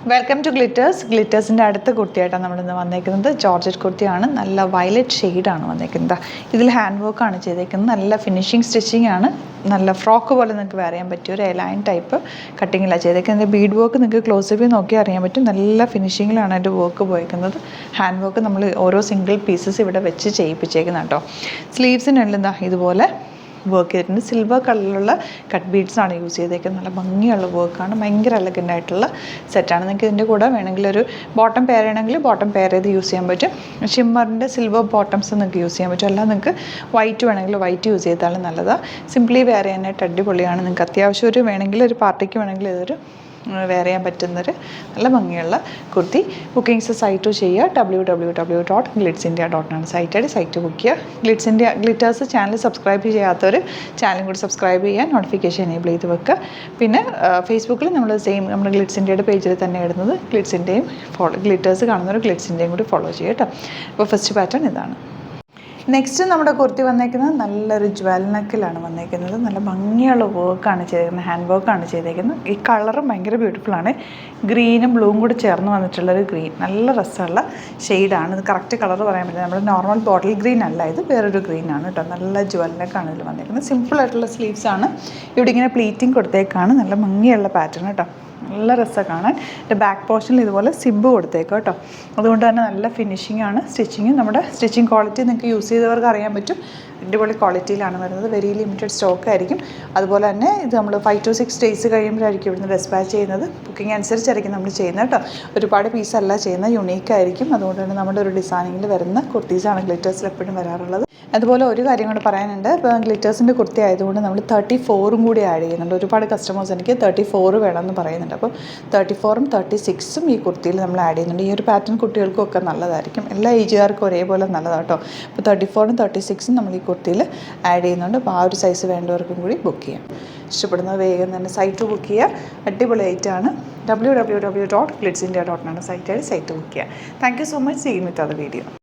Welcome to glitters. ഗ്ലിറ്റേഴ്സിൻ്റെ അടുത്ത കുർത്തിയായിട്ടാണ് നമ്മളിന്ന് വന്നേക്കുന്നത്. ജോർജറ്റ് കുർത്തിയാണ്, നല്ല വയലറ്റ് ഷെയ്ഡാണ് വന്നേക്കുന്നത്. ഇതിൽ ഹാൻഡ് വർക്കാണ് ചെയ്തേക്കുന്നത്, നല്ല ഫിനിഷിങ് സ്റ്റിച്ചിങ് ആണ്. നല്ല ഫ്രോക്ക് പോലെ നിങ്ങൾക്ക് വെയർ ചെയ്യാൻ പറ്റിയ ഒരു എലൈൻ ടൈപ്പ് കട്ടിങ്ങിലാണ് ചെയ്തേക്കുന്നത്. ബീഡ് വർക്ക് നിങ്ങൾക്ക് ക്ലോസപ്പിൽ നോക്കി അറിയാൻ പറ്റും, നല്ല ഫിനിഷിങ്ങിലാണ് അതിൻ്റെ വർക്ക് പോയിരിക്കുന്നത്. ഹാൻഡ് വർക്ക് നമ്മൾ ഓരോ സിംഗിൾ പീസസ് ഇവിടെ വെച്ച് ചെയ്യിപ്പിച്ചേക്കുന്നത് കേട്ടോ. സ്ലീവ്സിനുള്ളിൽ എന്താ ഇതുപോലെ വർക്ക് ചെയ്തിട്ടുണ്ട്. സിൽവർ കളറിലുള്ള കട്ട് ബീഡ്സാണ് യൂസ് ചെയ്തേക്കുന്നത്. നല്ല ഭംഗിയുള്ള വർക്കാണ്, ഭയങ്കര എലഗൻ്റ് ആയിട്ടുള്ള സെറ്റാണ്. നിങ്ങൾക്ക് ഇതിൻ്റെ കൂടെ വേണമെങ്കിൽ ഒരു ബോട്ടം പെയർ ചെയ്യണമെങ്കിൽ ബോട്ടം പെയർ ചെയ്ത് യൂസ് ചെയ്യാൻ പറ്റും. ഷിമ്മറിൻ്റെ സിൽവർ ബോട്ടംസ് നിങ്ങൾക്ക് യൂസ് ചെയ്യാൻ പറ്റും. അല്ല നിങ്ങൾക്ക് വൈറ്റ് വേണമെങ്കിൽ വൈറ്റ് യൂസ് ചെയ്താലും നല്ലതാണ്. സിംപ്ലി വെയർ ചെയ്യാനായിട്ട് അടിപൊളിയാണ്. നിങ്ങൾക്ക് അത്യാവശ്യം ഒരു വേണമെങ്കിൽ ഒരു പാർട്ടിക്ക് വേണമെങ്കിൽ ഇതൊരു വെയർ ചെയ്യാൻ പറ്റുന്നൊരു നല്ല ഭംഗിയുള്ള കുർത്തി. ബുക്കിങ്സ് സൈറ്റ് ചെയ്യുക, www.glitzindia.com സൈറ്റ് ബുക്ക് ചെയ്യുക. ഗ്ലിറ്റേഴ്സ് ചാനൽ സബ്സ്ക്രൈബ് ചെയ്യാത്തവർ ചാനലും കൂടി സബ്സ്ക്രൈബ് ചെയ്യുക, നോട്ടിഫിക്കേഷൻ എനേബിൾ ചെയ്ത് വെക്കുക. പിന്നെ ഫേസ്ബുക്കിൽ നമ്മൾ നമ്മുടെ ഗ്ലിറ്റ്സ് ഇന്ത്യയുടെ പേജിൽ തന്നെ ഇടുന്നത് ഗ്ലിറ്റ്സിൻ്റെയും ഗ്ലിറ്റേഴ്സ് കാണുന്നവർ ഗ്ലിറ്റ്സിൻ്റെയും കൂടി ഫോളോ ചെയ്യുക കേട്ടോ. അപ്പോൾ ഫസ്റ്റ് പാറ്റേൺ ഇതാണ്. നെക്സ്റ്റ് നമ്മുടെ കുർത്തി വന്നേക്കുന്നത് നല്ലൊരു ജ്വൽ നെക്കിലാണ് വന്നേക്കുന്നത്. നല്ല ഭംഗിയുള്ള വർക്കാണ് ചെയ്തേക്കുന്നത്, ഹാൻഡ് വർക്കാണ് ചെയ്തേക്കുന്നത്. ഈ കളറും ഭയങ്കര ബ്യൂട്ടിഫുള്ളാണ്. ഗ്രീനും ബ്ലൂവും കൂടി ചേർന്ന് വന്നിട്ടുള്ളൊരു ഗ്രീൻ, നല്ല രസമുള്ള ഷെയ്ഡാണ്. ഇത് കറക്റ്റ് കളർ പറയാൻ പറ്റില്ല, നമ്മുടെ നോർമൽ ബോട്ടിൽ ഗ്രീൻ അല്ല, ഇത് വേറൊരു ഗ്രീനാണ് കേട്ടോ. നല്ല ജ്വൽ നെക്കാണ് ഇതിൽ വന്നേക്കുന്നത്. സിമ്പിളായിട്ടുള്ള സ്ലീവ്സാണ്. ഇവിടെ ഇങ്ങനെ പ്ലീറ്റിങ് കൊടുത്തേക്കാണ്. നല്ല ഭംഗിയുള്ള പാറ്റേൺ കേട്ടോ, നല്ല രസമാണ് കാണാൻ. എൻ്റെ ബാക്ക് പോർഷനിൽ ഇതുപോലെ സിബ് കൊടുത്തേക്കും കേട്ടോ. അതുകൊണ്ട് തന്നെ നല്ല ഫിനിഷിംഗ് ആണ്. സ്റ്റിച്ചിങ്, നമ്മുടെ സ്റ്റിച്ചിങ് ക്വാളിറ്റി നിങ്ങൾക്ക് യൂസ് ചെയ്തവർക്ക് അറിയാൻ പറ്റും, അടിപൊളി ക്വാളിറ്റിയിലാണ് വരുന്നത്. വെരി ലിമിറ്റഡ് സ്റ്റോക്ക് ആയിരിക്കും. അതുപോലെ തന്നെ ഇത് നമ്മൾ 5 to 6 days കഴിയുമ്പോഴായിരിക്കും ഇവിടുന്ന് ഡെസ്പാച്ച് ചെയ്യുന്നത്. ബുക്കിംഗ് അനുസരിച്ചായിരിക്കും നമ്മൾ ചെയ്യുന്നത് കേട്ടോ. ഒരുപാട് പീസല്ല ചെയ്യുന്നത്, യുണീക്കായിരിക്കും. അതുകൊണ്ട് തന്നെ നമ്മുടെ ഒരു ഡിസൈനിങ്ങിൽ വരുന്ന കുർത്തീസാണ് ഗ്ലിറ്റേഴ്സിൽ എപ്പോഴും വരാറുള്ളത്. അതുപോലെ ഒരു കാര്യം കൂടെ പറയാനുണ്ട്. ഇപ്പോൾ ഗ്ലിറ്റേഴ്സിൻ്റെ കുർത്തി ആയതുകൊണ്ട് നമ്മൾ 34ഉം കൂടി ആഡ് ചെയ്യുന്നുണ്ട്. ഒരുപാട് കസ്റ്റമേഴ്സ് എനിക്ക് 34 വേണമെന്ന് പറയുന്നുണ്ട്. അപ്പോൾ 34ഉം 36ഉം ഈ കുർത്തിയിൽ നമ്മൾ ആഡ് ചെയ്യുന്നുണ്ട്. ഈ ഒരു പാറ്റേൺ കുട്ടികൾക്കും ഒക്കെ നല്ലതായിരിക്കും, എല്ലാ ഏജുകാർക്കും ഒരേപോലെ നല്ലതാണ് കേട്ടോ. അപ്പോൾ 34ഉം 36ഉം നമ്മൾ ഈ കുർത്തിയിൽ ആഡ് ചെയ്യുന്നുണ്ട്. അപ്പോൾ ആ ഒരു സൈസ് വേണ്ടവർക്കും കൂടി ബുക്ക് ചെയ്യാം. ഇഷ്ടപ്പെടുന്നത് വേഗം തന്നെ സൈറ്റ് ബുക്ക് ചെയ്യുക. അടിപൊളി ഐറ്റാണ്. www.glitzindia.com സൈറ്റ് ബുക്ക് ചെയ്യുക. Thank you so much. See you with other video.